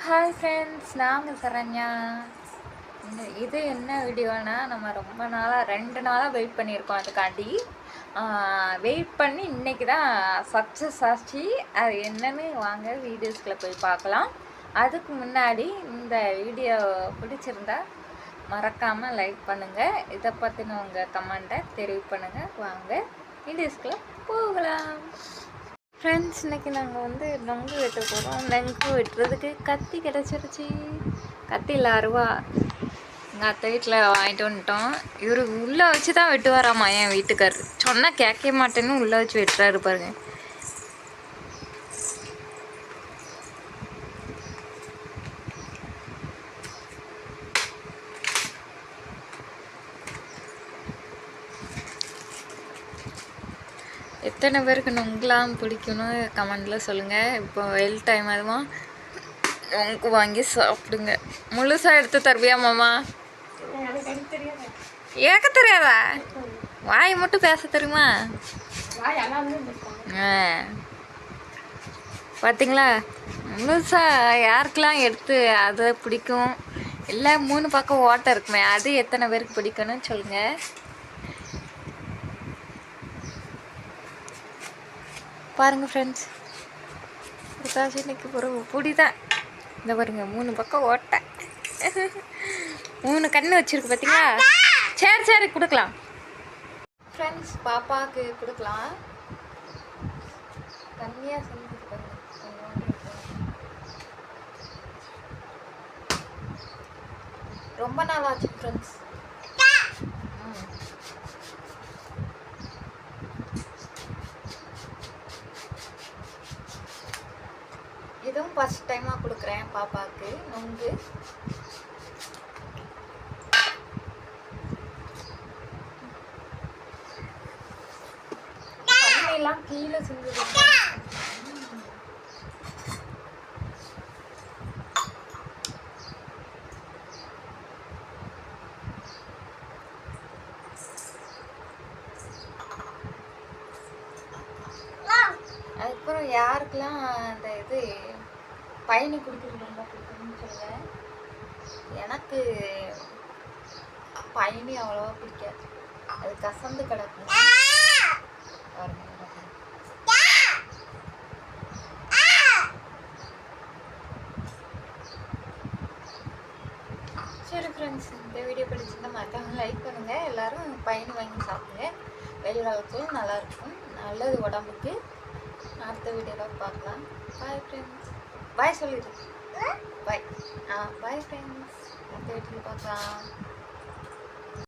Hi friends, நாங்கள் சரண்யா. இது என்ன வீடியோனா, நம்ம ரொம்ப நாளாக 2 நாளாக வெயிட் பண்ணியிருக்கோம். அதுக்காண்டி வெயிட் பண்ணி இன்றைக்கி தான் சக்ஸஸ் ஆச்சு. அது என்னன்னு வாங்க வீடியோஸ்குள்ளே போய் பார்க்கலாம். அதுக்கு முன்னாடி இந்த வீடியோ பிடிச்சிருந்தா மறக்காமல் லைக் பண்ணுங்கள். இதை பற்றின உங்கள் கமெண்ட்டை தெரிவு பண்ணுங்கள். வாங்க வீடியோஸ்குள்ளே போகலாம். ஃப்ரெண்ட்ஸ், இன்றைக்கி நாங்கள் நொங்கு வெட்ட போகிறோம். நொங்கு வெட்டுறதுக்கு கத்தி கிடச்சிருச்சு. கத்தி இல்லை, அருவா. எங்கள் அத்தை வீட்டில் வாங்கிட்டு வந்துட்டோம். இவர் உள்ளே வச்சு தான் வெட்டுவாராம்மா. என் வீட்டுக்காரர் சொன்னால் கேட்க மாட்டேன்னு உள்ளே வச்சு வெட்டுறாரு பாருங்க. எத்தனை பேருக்கு நொங்கலாம் பிடிக்கணும் கமெண்டில் சொல்லுங்கள். இப்போ வெயில் டைம் அதுவும் நொங்கு வாங்கி சாப்பிடுங்க. முழுசாக எடுத்து தருவியா மாமா? ஏக்க தெரியாதா? வாய் மட்டும் பேச தெரியுமா? பார்த்தீங்களா, முழுசாக யாருக்கெல்லாம் எடுத்து அதை பிடிக்கும்? இல்லை 3 பக்கம் ஓட்டை இருக்குமே, அது எத்தனை பேருக்கு பிடிக்கணும்னு சொல்லுங்கள். பாருங்கள் ஃப்ரெண்ட்ஸ், இன்னைக்கு ஒரு பொடி தான். இந்த பாருங்க, 3 பக்கம் ஓட்டை, 3 கண்ணு வச்சுருக்கு பார்த்தீங்களா? சரி சரி கொடுக்கலாம் ஃப்ரெண்ட்ஸ், பாப்பாவுக்கு கொடுக்கலாம். கம்மியாக செஞ்சுருக்காங்க. ரொம்ப நாள் ஆச்சு ஃப்ரெண்ட்ஸ். இதுவும் ஃபர்ஸ்ட் டைமாக கொடுக்குறேன் பாப்பாவுக்கு நொங்கு. எல்லாம் கீழே செஞ்சு அதுக்கப்புறம் யாருக்கெல்லாம் அந்த இது பயணி குடிக்கிறது ரொம்ப பிடிக்கும்னு சொல்லுவேன். எனக்கு பயணி அவ்வளோவா பிடிக்காது, அது கசந்து கிடக்கும். சரி ஃப்ரெண்ட்ஸ், இந்த வீடியோ பிடிச்சிருந்தா மறக்காம லைக் பண்ணுங்கள். எல்லோரும் பயணி வாங்கி சாப்பிடுங்க. வெயில் காலத்தில் நல்லாயிருக்கும், நல்லது உடம்புக்கு. அடுத்த வீடியோவில் பார்க்கலாம். Bye friends. பாய் சொல்லிடு. பாய். பாய் ஃப்ரெண்ட்ஸ், அடுத்த வீடியோவில் பார்க்கலாம்.